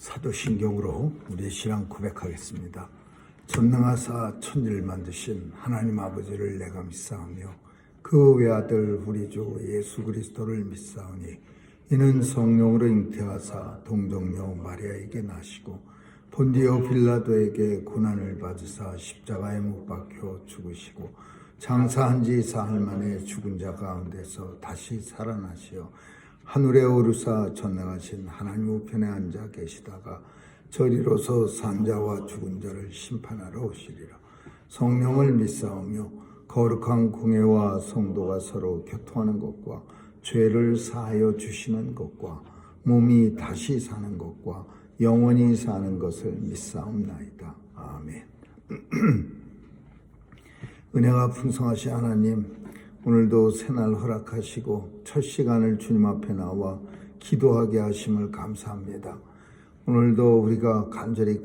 사도신경으로 우리의 신앙 고백하겠습니다. 전능하사 천지를 만드신 하나님 아버지를 내가 믿사오며 그 외아들 우리 주 예수 그리스도를 믿사오니 이는 성령으로 잉태하사 동정녀 마리아에게 나시고 본디오 빌라도에게 고난을 받으사 십자가에 못 박혀 죽으시고 장사한 지 사흘 만에 죽은 자 가운데서 다시 살아나시어 하늘에 오르사 전능하신 하나님 우편에 앉아 계시다가 저리로서 산자와 죽은 자를 심판하러 오시리라. 성령을 믿사오며 거룩한 공회와 성도가 서로 교통하는 것과 죄를 사하여 주시는 것과 몸이 다시 사는 것과 영원히 사는 것을 믿사옵나이다. 아멘. 은혜가 풍성하신 하나님, 오늘도 새날 허락하시고 첫 시간을 주님 앞에 나와 기도하게 하심을 감사합니다. 오늘도 우리가 간절히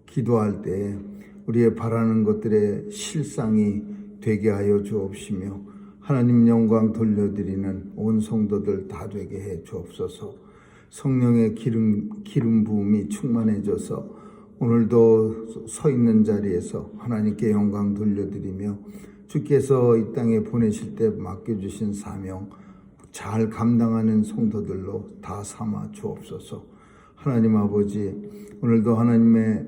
기도할 때 우리의 바라는 것들의 실상이 되게 하여 주옵시며 하나님 영광 돌려드리는 온 성도들 다 되게 해 주옵소서. 성령의 기름 부음이 충만해져서 오늘도 서 있는 자리에서 하나님께 영광 돌려드리며 주께서 이 땅에 보내실 때 맡겨주신 사명 잘 감당하는 성도들로 다 삼아 주옵소서. 하나님 아버지, 오늘도 하나님의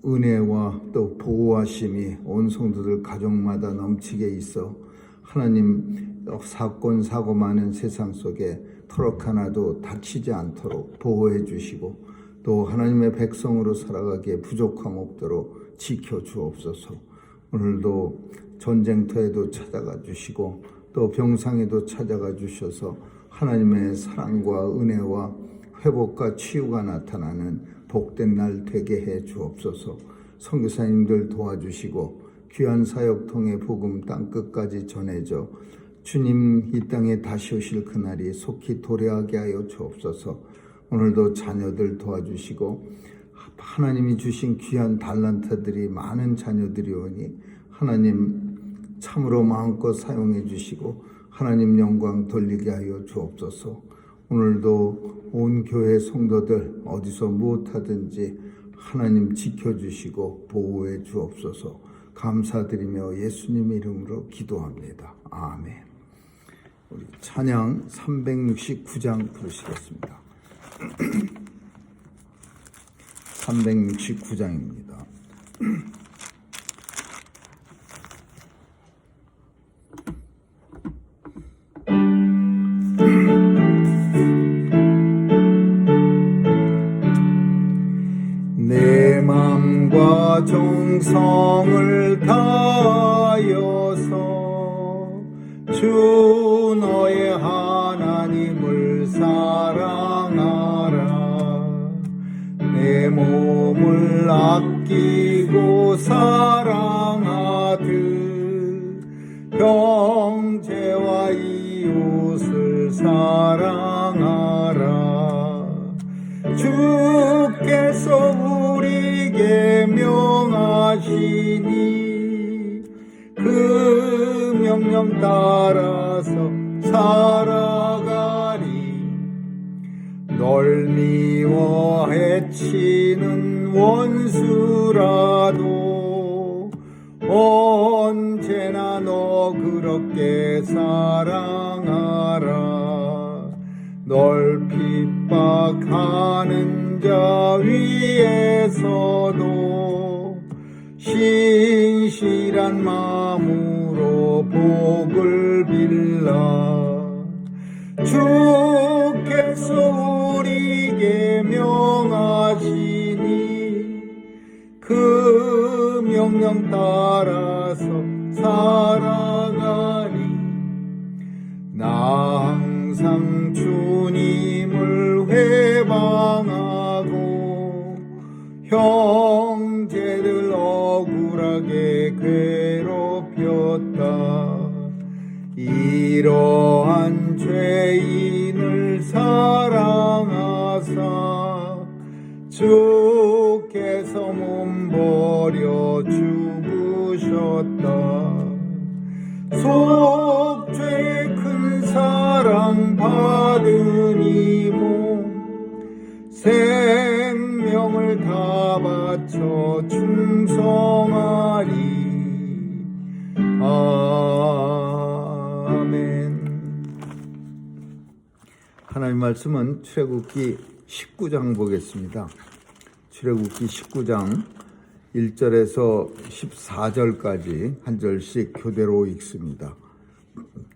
은혜와 또 보호하심이 온 성도들 가정마다 넘치게 있어 하나님 사건 사고 많은 세상 속에 터럭 하나도 다치지 않도록 보호해 주시고 또 하나님의 백성으로 살아가기에 부족함 없도록 지켜 주옵소서. 오늘도 전쟁터에도 찾아가 주시고 또 병상에도 찾아가 주셔서 하나님의 사랑과 은혜와 회복과 치유가 나타나는 복된 날 되게 해 주옵소서. 선교사님들 도와주시고 귀한 사역 통해 복음 땅끝까지 전해져 주님 이 땅에 다시 오실 그날이 속히 도래하게 하여 주옵소서. 오늘도 자녀들 도와주시고 하나님이 주신 귀한 달란트들이 많은 자녀들이 오니 하나님 참으로 마음껏 사용해 주시고 하나님 영광 돌리게 하여 주옵소서. 오늘도 온 교회 성도들 어디서 무엇하든지 하나님 지켜주시고 보호해 주옵소서. 감사드리며 예수님 이름으로 기도합니다. 아멘. 우리 찬양 369장 부르시겠습니다. 369장입니다. 내 맘과 정성을 다하여서 주 너의 하나님을 사랑하라. 내 몸을 아끼고 사랑하듯 형제와 이웃을 사랑하라. 주께서 우리에게 명하시니 그 명령 따라서 살아가리. 널 미워 해치는 원수라도 언제나 너 그렇게 사랑하라. 널 핍박하는 자 위에서도 신실한 마음으로 복을 빌라. 주께서 우리에게 명하시니 그 명령 따라서 살아가리. 나 항상 주님을 회방하고 형제들 억울하게 괴롭혔다. 이러한 죄인을 사랑하사 주께서 몸버려 죽으셨다. 속죄의 큰 사랑 받으니 새 내가 바쳐 충성하리. 아멘. 하나님 말씀은 출애굽기 19장 보겠습니다. 출애굽기 19장 1절에서 14절까지 한 절씩 교대로 읽습니다.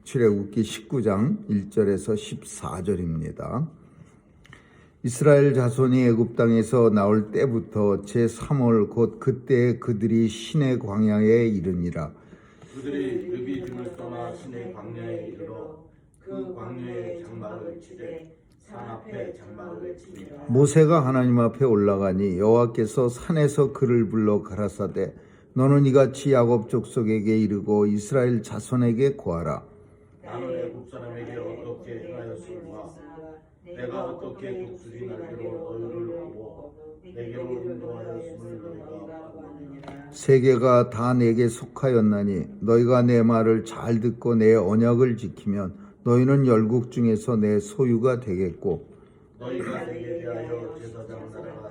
출애굽기 19장 1절에서 14절입니다. 이스라엘 자손이 애굽 땅에서 나올 때부터 제3월 곧 그때 그들이 시내 광야에 이르니라. 그들이 르비딤을 떠나 시내 광야에 이르러 그 광야에 장막을 치되 산 앞에 장막을 치니라. 모세가 하나님 앞에 올라가니 여호와께서 산에서 그를 불러 가라사대 너는 이같이 야곱 족속에게 이르고 이스라엘 자손에게 고하라. 나는 애굽 사람에게 어떻게 행하였으리까? 내가 어떻게 독수리 날개로 너희를 보고 내게로 인도하였음을 너희가 보느니라. 세계가 다 내게 속하였나니 너희가 내 말을 잘 듣고 내 언약을 지키면 너희는 열국 중에서 내 소유가 되겠고 너희가 내게 대하여 제사장 나라가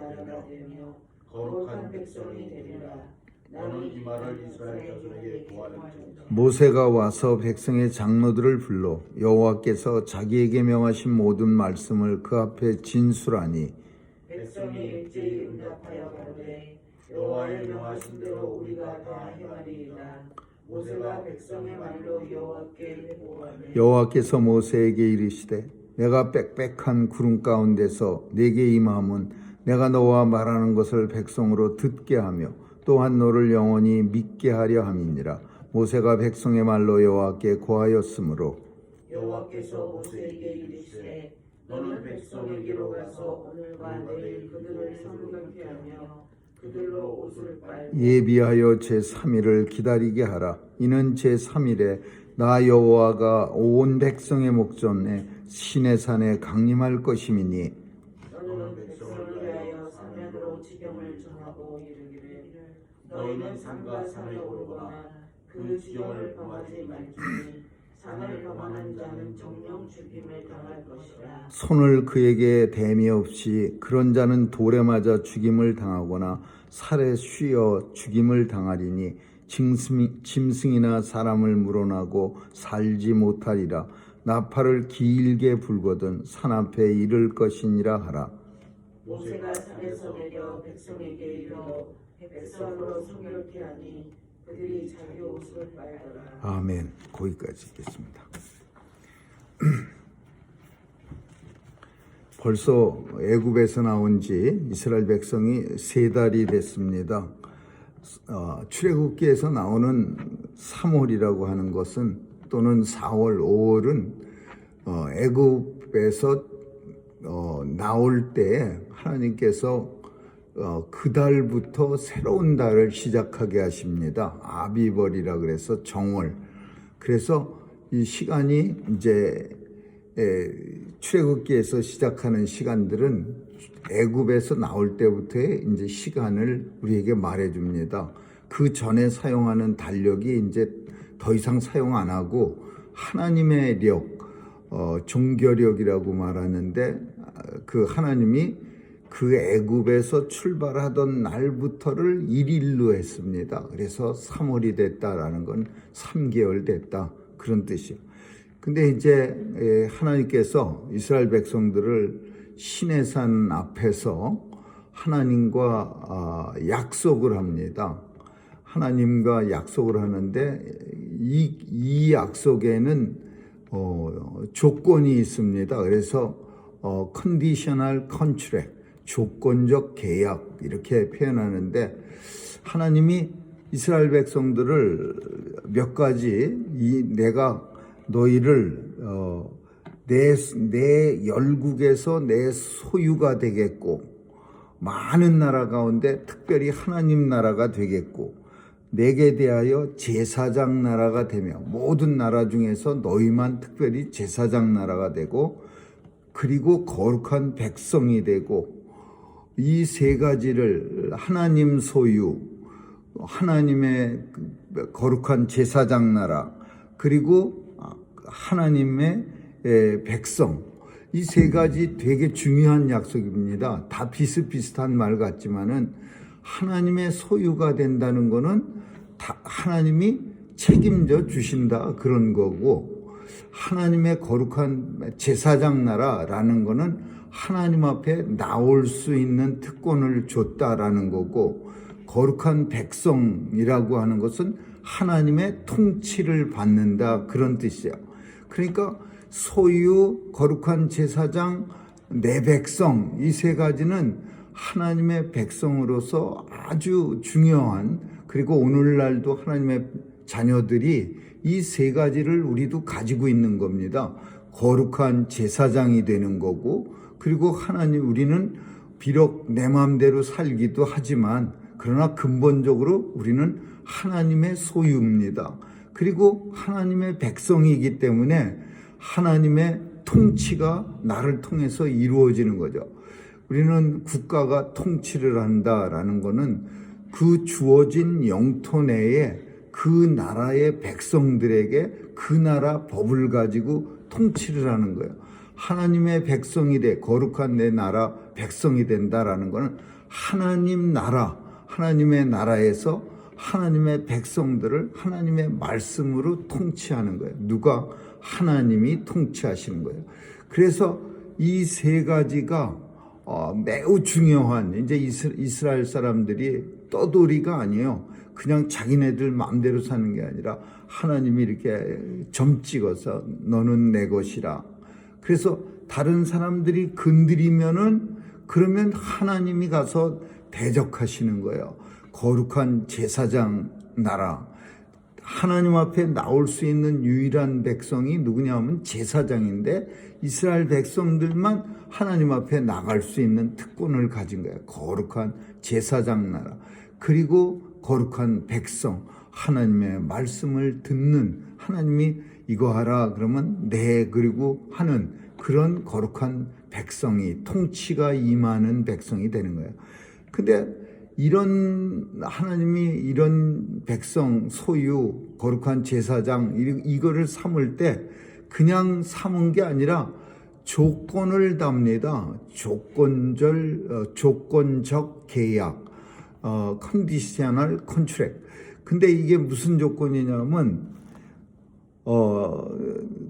되며 거룩한 백성이 되리라. 너는 이 말을 이스라엘 자손에게 고하였으리라. 모세가 와서 백성의 장로들을 불러 여호와께서 자기에게 명하신 모든 말씀을 그 앞에 진술하니 백성이 일제히 응답하여 가로되 여호와의 명하신 대로 우리가 다 행하리이다. 모세가 백성의 말로 여호와께 회복하매 여호와께서 모세에게 이르시되 내가 빽빽한 구름 가운데서 내게 임함은 내가 너와 말하는 것을 백성으로 듣게 하며 또한 너를 영원히 믿게 하려 함이니라. 모세가 백성의 말로 여호와께 고하였으므로 여호와께서 모세에게 이르시되 너는 백성에게로 가서 오늘과 내일 그들을 성경케 하며 그들로 옷을 빨고 예비하여 제3일을 기다리게 하라. 이는 제3일에 나 여호와가 온 백성의 목전에 시내산에 강림할 것임이니 너는 백성을 위하여 산면으로 지경을 정하고 이르기를 너희는 산과 산에 오르거나 그 지경을 범하지 말지니 산을 범하는 자는 정령 죽임을 당할 것이라. 손을 그에게 댐이 없이 그런 자는 돌에 맞아 죽임을 당하거나 살에 쉬어 죽임을 당하리니 짐승이나 사람을 물어나고 살지 못하리라. 나팔을 길게 불거든 산 앞에 이를 것이니라 하라. 모세가 산에서 내려 백성에게 이르러 백성으로 성결케 하니 그들이 자기 옷을 빨더라. 아멘. 거기까지 읽겠습니다. 벌써 애굽에서 나온 지 이스라엘 백성이 3달이 됐습니다. 출애굽기에서 나오는 3월이라고 하는 것은 또는 4월, 5월은 애굽에서 나올 때 하나님께서 그 달부터 새로운 달을 시작하게 하십니다. 아비벌이라 그래서 정월. 그래서 이 시간이 이제 출애굽기에서 시작하는 시간들은 애굽에서 나올 때부터의 이제 시간을 우리에게 말해줍니다. 그 전에 사용하는 달력이 이제 더 이상 사용 안 하고 하나님의 력, 종교력이라고 말하는데 그 하나님이 그 애굽에서 출발하던 날부터를 1일로 했습니다. 그래서 3월이 됐다라는 건 3개월 됐다 그런 뜻이에요. 근데 이제 하나님께서 이스라엘 백성들을 시내산 앞에서 하나님과 약속을 합니다. 하나님과 약속을 하는데 이 약속에는 조건이 있습니다. 그래서 conditional contract, 조건적 계약 이렇게 표현하는데 하나님이 이스라엘 백성들을 몇 가지 내가 너희를 내 열국에서 내 소유가 되겠고 많은 나라 가운데 특별히 하나님 나라가 되겠고 내게 대하여 제사장 나라가 되며 모든 나라 중에서 너희만 특별히 제사장 나라가 되고 그리고 거룩한 백성이 되고 이 3가지를 하나님 소유, 하나님의 거룩한 제사장 나라 그리고 하나님의 백성 이 3가지 되게 중요한 약속입니다. 다 비슷비슷한 말 같지만은 하나님의 소유가 된다는 거는 다 하나님이 책임져 주신다 그런 거고, 하나님의 거룩한 제사장 나라라는 거는 하나님 앞에 나올 수 있는 특권을 줬다라는 거고, 거룩한 백성이라고 하는 것은 하나님의 통치를 받는다 그런 뜻이에요. 그러니까 소유, 거룩한 제사장, 내 백성, 이 세 가지는 하나님의 백성으로서 아주 중요한, 그리고 오늘날도 하나님의 자녀들이 이 세 가지를 우리도 가지고 있는 겁니다. 거룩한 제사장이 되는 거고, 그리고 우리는 비록 내 마음대로 살기도 하지만 그러나 근본적으로 우리는 하나님의 소유입니다. 그리고 하나님의 백성이기 때문에 하나님의 통치가 나를 통해서 이루어지는 거죠. 우리는 국가가 통치를 한다라는 거는 그 주어진 영토 내에 그 나라의 백성들에게 그 나라 법을 가지고 통치를 하는 거예요. 하나님의 백성이 돼, 거룩한 내 나라 백성이 된다라는 거는 하나님 나라, 하나님의 나라에서 하나님의 백성들을 하나님의 말씀으로 통치하는 거예요. 누가? 하나님이 통치하시는 거예요. 그래서 이 세 가지가 매우 중요한, 이제 이스라엘 사람들이 떠돌이가 아니에요. 그냥 자기네들 마음대로 사는 게 아니라 하나님이 이렇게 점 찍어서 너는 내 것이라. 그래서 다른 사람들이 건드리면은 그러면 하나님이 가서 대적하시는 거예요. 거룩한 제사장 나라, 하나님 앞에 나올 수 있는 유일한 백성이 누구냐 하면 제사장인데, 이스라엘 백성들만 하나님 앞에 나갈 수 있는 특권을 가진 거예요. 거룩한 제사장 나라, 그리고 거룩한 백성, 하나님의 말씀을 듣는, 하나님이 이거 하라 그러면 네 그리고 하는 그런 거룩한 백성이, 통치가 임하는 백성이 되는 거예요. 근데 이런 하나님이 이런 백성, 소유, 거룩한 제사장 이거를 삼을 때 그냥 삼은 게 아니라 조건을 답니다. 조건적 계약, 컨디셔널 컨트랙. 근데 이게 무슨 조건이냐면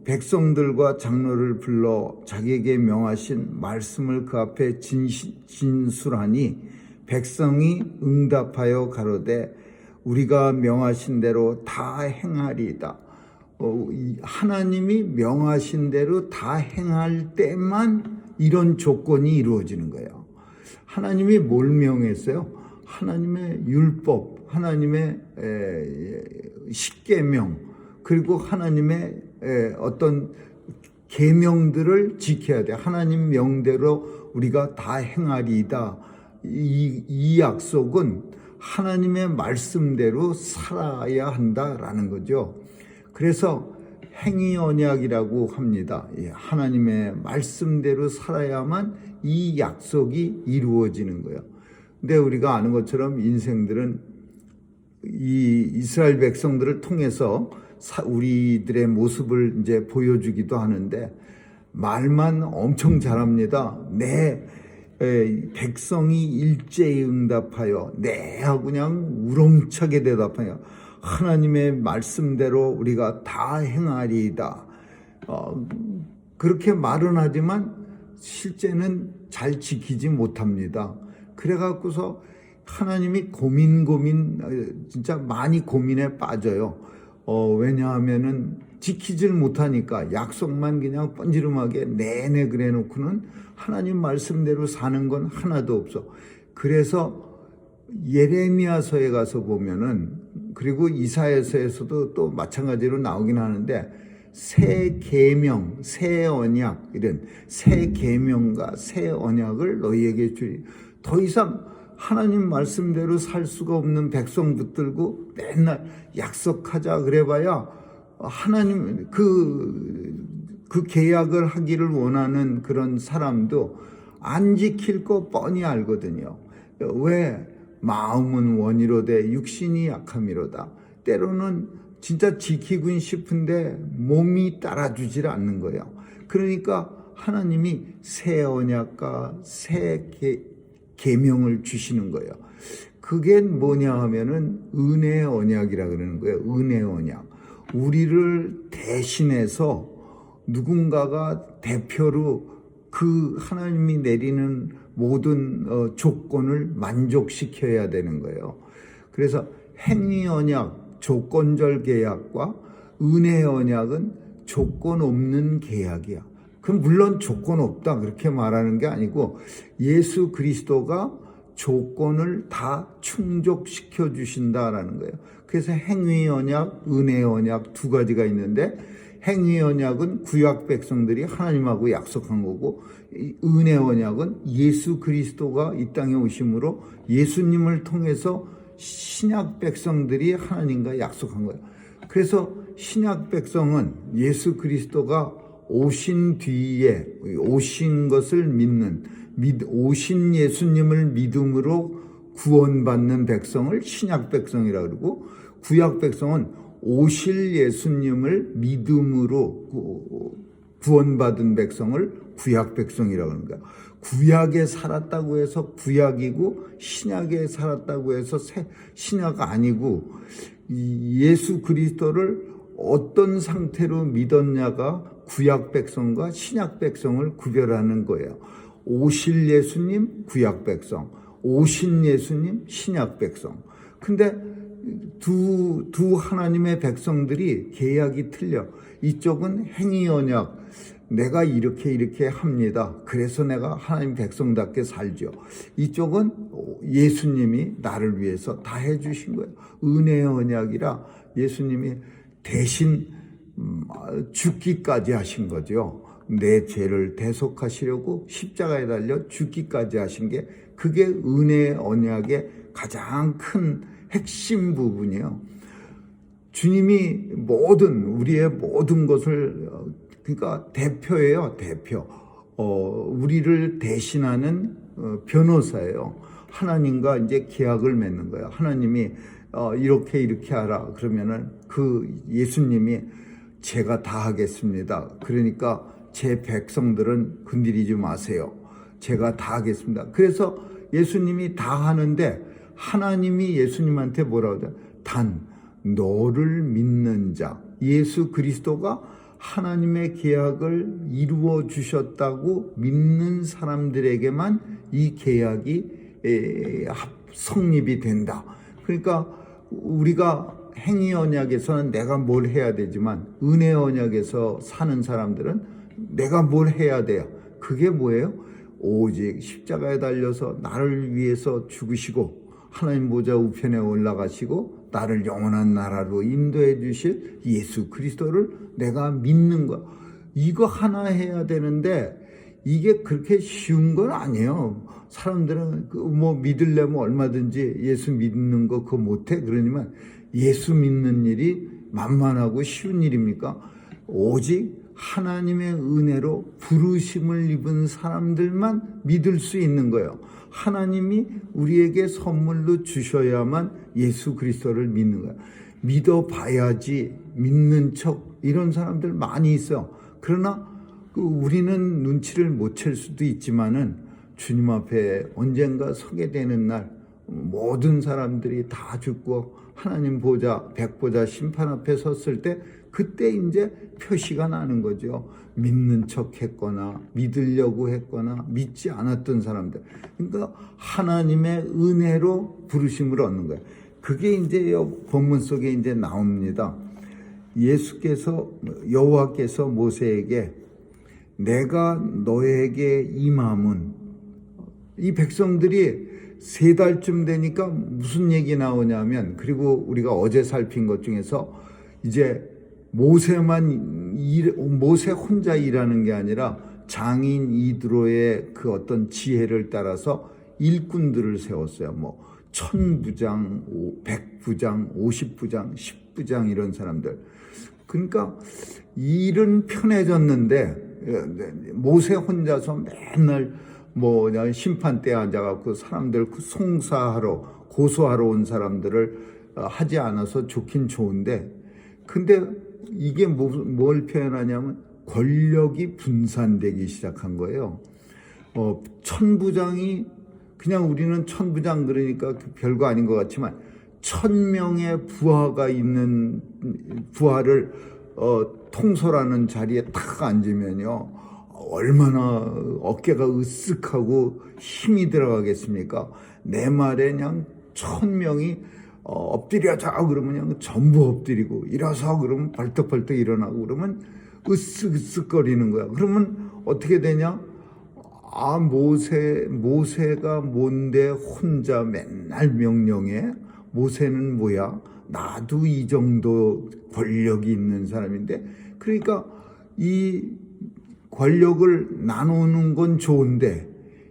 백성들과 장로를 불러 자기에게 명하신 말씀을 그 앞에 진술하니 백성이 응답하여 가로되 우리가 명하신 대로 다 행하리이다. 하나님이 명하신 대로 다 행할 때만 이런 조건이 이루어지는 거예요. 하나님이 뭘 명했어요? 하나님의 율법, 하나님의 십계명, 그리고 하나님의 어떤 계명들을 지켜야 돼. 하나님 명대로 우리가 다 행하리이다. 이 약속은 하나님의 말씀대로 살아야 한다라는 거죠. 그래서 행위 언약이라고 합니다. 하나님의 말씀대로 살아야만 이 약속이 이루어지는 거예요. 근데 우리가 아는 것처럼 인생들은 이 이스라엘 백성들을 통해서 우리들의 모습을 이제 보여주기도 하는데, 말만 엄청 잘합니다. 내 백성이 일제히 응답하여, 네 하고 그냥 우렁차게 대답하여 하나님의 말씀대로 우리가 다 행하리이다. 그렇게 말은 하지만 실제는 잘 지키지 못합니다. 그래갖고서 하나님이 진짜 많이 고민에 빠져요. 왜냐하면은 지키질 못하니까 약속만 그냥 뻔지름하게 내내 그래 놓고는 하나님 말씀대로 사는 건 하나도 없어. 그래서 예레미야서에 가서 보면은, 그리고 이사야서에서도 또 마찬가지로 나오긴 하는데, 새 계명, 새 언약, 이런 새 계명과 새 언약을 너희에게 주리. 더 이상 하나님 말씀대로 살 수가 없는 백성 붙들고 맨날 약속하자 그래봐야 하나님 그 계약을 하기를 원하는 그런 사람도 안 지킬 거 뻔히 알거든요. 왜? 마음은 원이로되 육신이 약함이로다. 때로는 진짜 지키고 싶은데 몸이 따라주질 않는 거예요. 그러니까 하나님이 새 언약과 새 계명을 주시는 거예요. 그게 뭐냐 하면은 은혜의 언약이라 그러는 거예요. 은혜의 언약. 우리를 대신해서 누군가가 대표로 그 하나님이 내리는 모든 조건을 만족시켜야 되는 거예요. 그래서 행위 언약, 조건절 계약과 은혜 언약은 조건 없는 계약이야. 그럼 물론 조건 없다 그렇게 말하는 게 아니고 예수 그리스도가 조건을 다 충족시켜 주신다라는 거예요. 그래서 행위 언약, 은혜 언약 두 가지가 있는데 행위 언약은 구약 백성들이 하나님하고 약속한 거고 은혜 언약은 예수 그리스도가 이 땅에 오심으로 예수님을 통해서 신약 백성들이 하나님과 약속한 거예요. 그래서 신약 백성은 예수 그리스도가 오신 뒤에 오신 것을 믿는 오신 예수님을 믿음으로 구원받는 백성을 신약 백성이라 그러고 구약 백성은 오실 예수님을 믿음으로 구원받은 백성을 구약 백성이라고 하는 거야. 구약에 살았다고 해서 구약이고 신약에 살았다고 해서 신약 아니고 예수 그리스도를 어떤 상태로 믿었냐가 구약 백성과 신약 백성을 구별하는 거예요. 오실 예수님 구약 백성, 오신 예수님 신약 백성. 근데 두 하나님의 백성들이 계약이 틀려. 이쪽은 행위 언약, 내가 이렇게 합니다. 그래서 내가 하나님 백성답게 살죠. 이쪽은 예수님이 나를 위해서 다 해주신 거예요. 은혜의 언약이라 예수님이 대신 죽기까지 하신 거죠. 내 죄를 대속하시려고 십자가에 달려 죽기까지 하신 게 그게 은혜의 언약의 가장 큰 핵심 부분이에요. 주님이 우리의 모든 것을 그러니까 대표예요. 대표. 우리를 대신하는 변호사예요. 하나님과 이제 계약을 맺는 거예요. 하나님이 이렇게 하라 그러면은 그 예수님이 제가 다 하겠습니다. 그러니까 제 백성들은 건드리지 마세요. 제가 다 하겠습니다. 그래서 예수님이 다 하는데 하나님이 예수님한테 뭐라고 하죠? 단 너를 믿는 자, 예수 그리스도가 하나님의 계약을 이루어 주셨다고 믿는 사람들에게만 이 계약이 성립이 된다. 그러니까 우리가 행위 언약에서는 내가 뭘 해야 되지만 은혜 언약에서 사는 사람들은 내가 뭘 해야 돼요. 그게 뭐예요? 오직 십자가에 달려서 나를 위해서 죽으시고 하나님 보좌 우편에 올라가시고 나를 영원한 나라로 인도해 주실 예수 그리스도를 내가 믿는 거. 이거 하나 해야 되는데 이게 그렇게 쉬운 건 아니에요. 사람들은 믿으려면 얼마든지 예수 믿는 거 그거 못해 그러지만 예수 믿는 일이 만만하고 쉬운 일입니까? 오직 하나님의 은혜로 부르심을 입은 사람들만 믿을 수 있는 거예요. 하나님이 우리에게 선물로 주셔야만 예수 그리스도를 믿는 거예요. 믿어봐야지 믿는 척 이런 사람들 많이 있어요. 그러나 우리는 눈치를 못 챌 수도 있지만은 주님 앞에 언젠가 서게 되는 날 모든 사람들이 다 죽고 하나님 보좌, 백보좌 심판 앞에 섰을 때 그때 이제 표시가 나는 거죠. 믿는 척 했거나 믿으려고 했거나 믿지 않았던 사람들. 그러니까 하나님의 은혜로 부르심을 얻는 거예요. 그게 이제 본문 속에 이제 나옵니다. 여호와께서 모세에게 내가 너에게 임함은 이 백성들이 3달쯤 되니까 무슨 얘기 나오냐면 그리고 우리가 어제 살핀 것 중에서 이제 모세 혼자 일하는 게 아니라 장인 이드로의 그 어떤 지혜를 따라서 일꾼들을 세웠어요. 1000부장, 100부장, 50부장, 10부장 이런 사람들. 그러니까 일은 편해졌는데 모세 혼자서 맨날 심판대에 앉아갖고 사람들 송사하러 고소하러 온 사람들을 하지 않아서 좋긴 좋은데 근데 이게 뭘 표현하냐면 권력이 분산되기 시작한 거예요. 1000부장이 그냥 우리는 천부장 그러니까 별거 아닌 것 같지만 1000명의 부하가 있는 부하를 통솔하는 자리에 딱 앉으면요 얼마나 어깨가 으쓱하고 힘이 들어가겠습니까? 내 말에 그냥 1000명이 엎드려자 그러면 그냥 전부 엎드리고 일어서 그러면 벌떡벌떡 일어나고 그러면 으쓱으쓱거리는 거야. 그러면 어떻게 되냐? 아, 모세가 뭔데 혼자 맨날 명령해? 모세는 뭐야? 나도 이 정도 권력이 있는 사람인데, 그러니까 이 권력을 나누는 건 좋은데,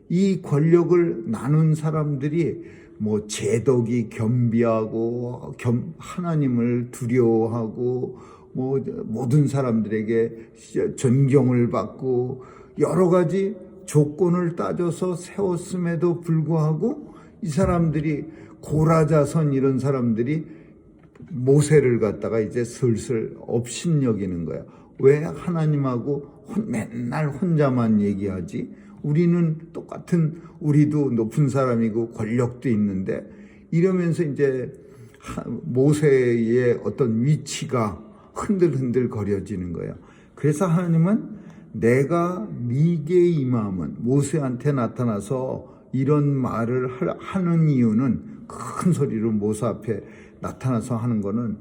이 권력을 나눈 사람들이 뭐 제덕이 겸비하고 하나님을 두려워하고 뭐 모든 사람들에게 존경을 받고 여러 가지 조건을 따져서 세웠음에도 불구하고 이 사람들이 고라자선 이런 사람들이 모세를 갖다가 이제 슬슬 업신여기는 거야. 왜 하나님하고 맨날 혼자만 얘기하지? 우리는 똑같은, 우리도 높은 사람이고 권력도 있는데, 이러면서 이제 모세의 어떤 위치가 흔들흔들 거려지는 거예요. 그래서 하나님은 내가 네게 임함은, 모세한테 나타나서 이런 말을 하는 이유는, 큰 소리로 모세 앞에 나타나서 하는 거는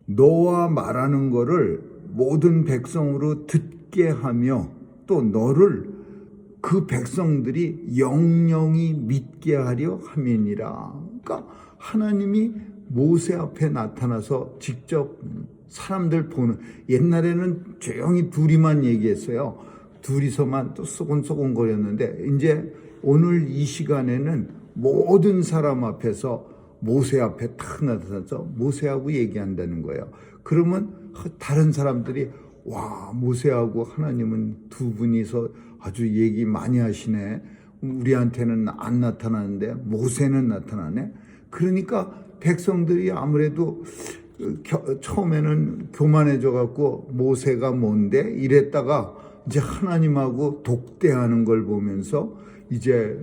너와 말하는 거를 모든 백성으로 듣게 하며 또 너를 그 백성들이 영영이 믿게 하려 함이니라. 그러니까 하나님이 모세 앞에 나타나서 직접 사람들 보는, 옛날에는 조용히 둘이만 얘기했어요. 둘이서만 또 소곤소곤거렸는데 이제 오늘 이 시간에는 모든 사람 앞에서 모세 앞에 탁 나타나서 모세하고 얘기한다는 거예요. 그러면 다른 사람들이 와, 모세하고 하나님은 두 분이서 아주 얘기 많이 하시네. 우리한테는 안 나타나는데 모세는 나타나네. 그러니까 백성들이 아무래도 처음에는 교만해져 갖고 모세가 뭔데 이랬다가 이제 하나님하고 독대하는 걸 보면서 이제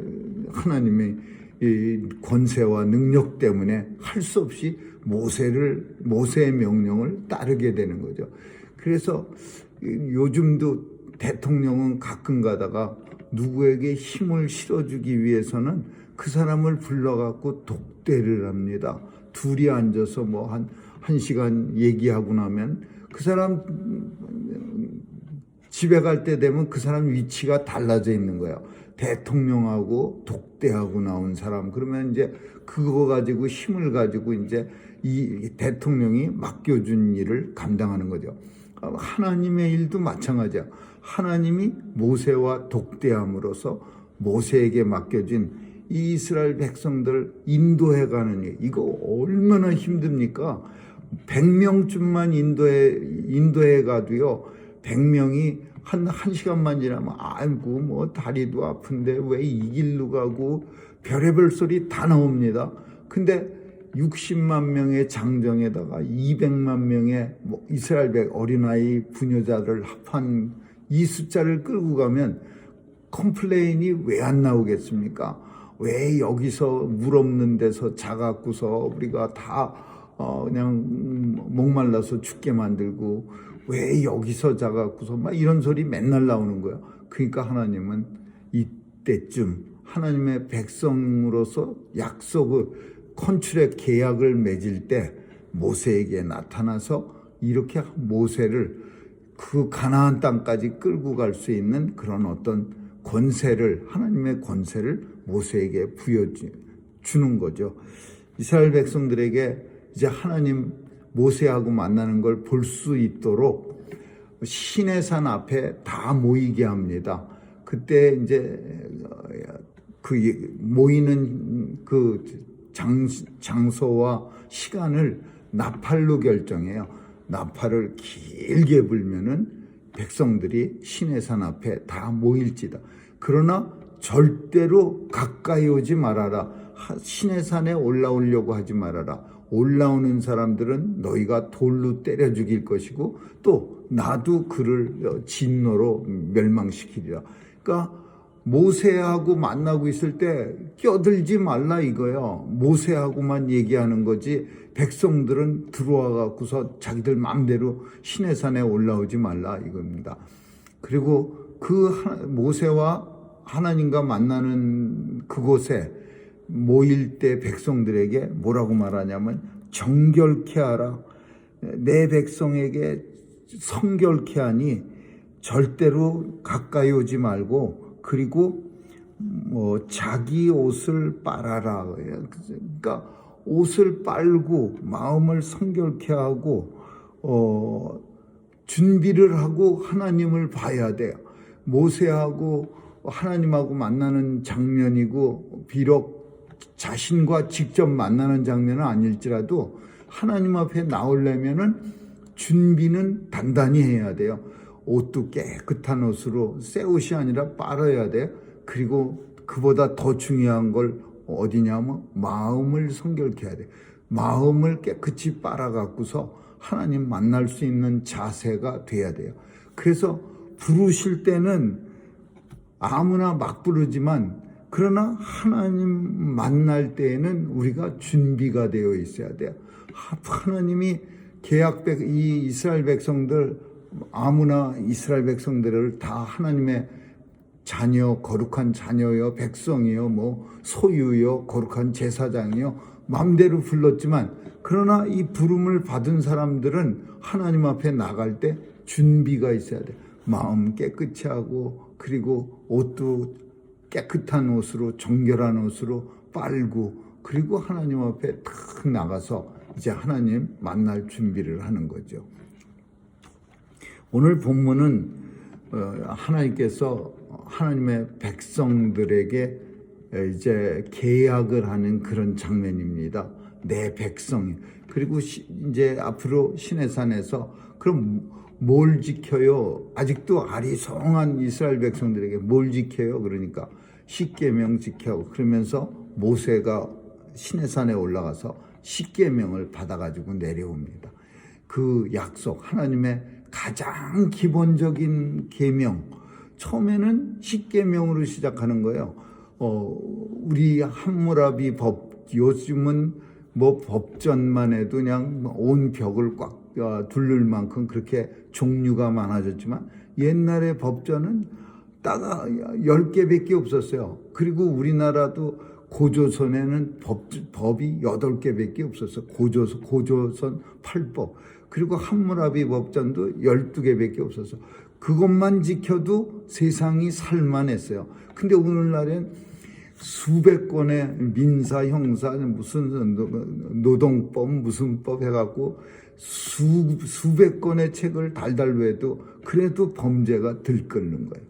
하나님의 이 권세와 능력 때문에 할 수 없이 모세의 명령을 따르게 되는 거죠. 그래서 요즘도 대통령은 가끔 가다가 누구에게 힘을 실어주기 위해서는 그 사람을 불러갖고 독대를 합니다. 둘이 앉아서 뭐 한 시간 얘기하고 나면 그 사람 집에 갈 때 되면 그 사람 위치가 달라져 있는 거예요. 대통령하고 독대하고 나온 사람, 그러면 이제 그거 가지고 힘을 가지고 이제 이 대통령이 맡겨준 일을 감당하는 거죠. 하나님의 일도 마찬가지야. 하나님이 모세와 독대함으로써 모세에게 맡겨진 이 이스라엘 백성들 인도해 가는 일, 이거 얼마나 힘듭니까? 100명쯤만 인도해 가도요, 100명이 한 시간만 지나면 아이고 뭐 다리도 아픈데 왜 이 길로 가고 별의별 소리 다 나옵니다. 근데 60만 명의 장정에다가 200만 명의 이스라엘 어린아이 부녀자를 합한 이 숫자를 끌고 가면 컴플레인이 왜 안 나오겠습니까? 왜 여기서 물 없는 데서 자갖고서 우리가 다 그냥 목말라서 죽게 만들고 왜 여기서 자갖고서 막 이런 소리 맨날 나오는 거예요. 그러니까 하나님은 이때쯤 하나님의 백성으로서 약속을, 컨트랙 계약을 맺을 때 모세에게 나타나서 이렇게 모세를 그 가나안 땅까지 끌고 갈 수 있는 그런 어떤 권세를, 하나님의 권세를 모세에게 부여주는 거죠. 이스라엘 백성들에게 이제 하나님 모세하고 만나는 걸 볼 수 있도록 시내산 앞에 다 모이게 합니다. 그때 이제 그 모이는 그 장소와 시간을 나팔로 결정해요. 나팔을 길게 불면은 백성들이 시내산 앞에 다 모일지다. 그러나 절대로 가까이 오지 말아라. 시내산에 올라오려고 하지 말아라. 올라오는 사람들은 너희가 돌로 때려 죽일 것이고 또 나도 그를 진노로 멸망시키리라. 그러니까 모세하고 만나고 있을 때 껴들지 말라 이거예요. 모세하고만 얘기하는 거지 백성들은 들어와 갖고서 자기들 마음대로 시내산에 올라오지 말라 이겁니다. 그리고 그 모세와 하나님과 만나는 그곳에 모일 때 백성들에게 뭐라고 말하냐면 정결케 하라. 내 백성에게 성결케 하니 절대로 가까이 오지 말고 그리고 자기 옷을 빨아라. 그러니까 옷을 빨고 마음을 성결케 하고 준비를 하고 하나님을 봐야 돼요. 모세하고 하나님하고 만나는 장면이고 비록 자신과 직접 만나는 장면은 아닐지라도 하나님 앞에 나오려면은 준비는 단단히 해야 돼요. 옷도 깨끗한 옷으로 새 옷이 아니라 빨아야 돼요. 그리고 그보다 더 중요한 걸 어디냐면 마음을 성결케 해야 돼요. 마음을 깨끗이 빨아갖고서 하나님 만날 수 있는 자세가 돼야 돼요. 그래서 부르실 때는 아무나 막 부르지만 그러나 하나님 만날 때에는 우리가 준비가 되어 있어야 돼요. 하나님이 이 이스라엘 백성들 아무나 이스라엘 백성들을 다 하나님의 자녀, 거룩한 자녀요, 백성이요, 소유요, 거룩한 제사장이요, 마음대로 불렀지만 그러나 이 부름을 받은 사람들은 하나님 앞에 나갈 때 준비가 있어야 돼. 마음 깨끗이 하고 그리고 옷도 깨끗한 옷으로 정결한 옷으로 빨고 그리고 하나님 앞에 탁 나가서 이제 하나님 만날 준비를 하는 거죠. 오늘 본문은 하나님께서 하나님의 백성들에게 이제 계약을 하는 그런 장면입니다. 내 백성이. 그리고 이제 앞으로 시내산에서 그럼 뭘 지켜요? 아직도 아리송한 이스라엘 백성들에게 뭘 지켜요? 그러니까 십계명 지켜. 그러면서 모세가 시내산에 올라가서 십계명을 받아가지고 내려옵니다. 그 약속, 하나님의 가장 기본적인 계명. 처음에는 십계명으로 시작하는 거예요. 우리 함무라비 법, 요즘은 법전만 해도 그냥 온 벽을 꽉 둘를 만큼 그렇게 종류가 많아졌지만 옛날의 법전은 딱 10개밖에 없었어요. 그리고 우리나라도 고조선에는 법이 8개밖에 없었어요. 고조선 8법. 그리고 함무라비 법전도 12개밖에 없었어요. 그것만 지켜도 세상이 살만했어요. 근데 오늘날엔 수백 건의 민사, 형사, 무슨 노동법, 무슨 법 해갖고 수백 건의 책을 달달 외도 그래도 범죄가 들끓는 거예요.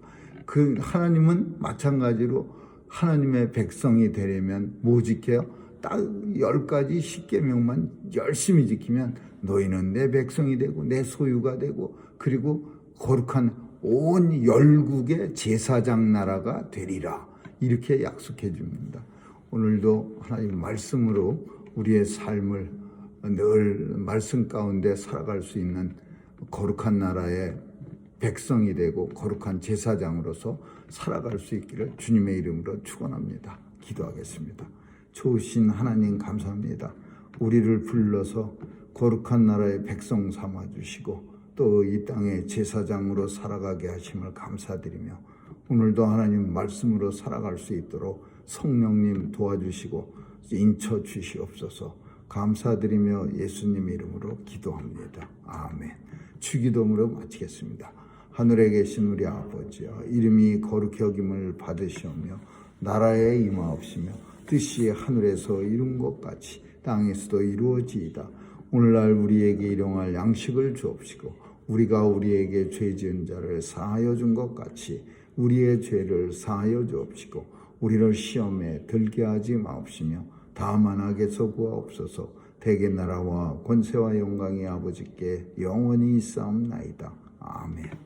그 하나님은 마찬가지로 하나님의 백성이 되려면 뭐 지켜요? 딱 10가지 십계명만 열심히 지키면 너희는 내 백성이 되고 내 소유가 되고 그리고 거룩한 온 열국의 제사장 나라가 되리라. 이렇게 약속해 줍니다. 오늘도 하나님 말씀으로 우리의 삶을 늘 말씀 가운데 살아갈 수 있는 거룩한 나라의 백성이 되고 거룩한 제사장으로서 살아갈 수 있기를 주님의 이름으로 축원합니다. 기도하겠습니다. 좋으신 하나님 감사합니다. 우리를 불러서 거룩한 나라의 백성 삼아주시고 또 이 땅의 제사장으로 살아가게 하심을 감사드리며 오늘도 하나님 말씀으로 살아갈 수 있도록 성령님 도와주시고 인쳐 주시옵소서. 감사드리며 예수님 이름으로 기도합니다. 아멘. 주기도문으로 마치겠습니다. 하늘에 계신 우리 아버지여, 이름이 거룩히 여김을 받으시오며 나라에 임하옵시며 뜻이 하늘에서 이룬 것 같이 땅에서도 이루어지이다. 오늘날 우리에게 일용할 양식을 주옵시고 우리가 우리에게 죄 지은 자를 사하여 준 것 같이 우리의 죄를 사하여 주옵시고 우리를 시험에 들게 하지 마옵시며 다만 악에서 구하옵소서. 대개 나라와 권세와 영광이 아버지께 영원히 있사옵나이다. 아멘.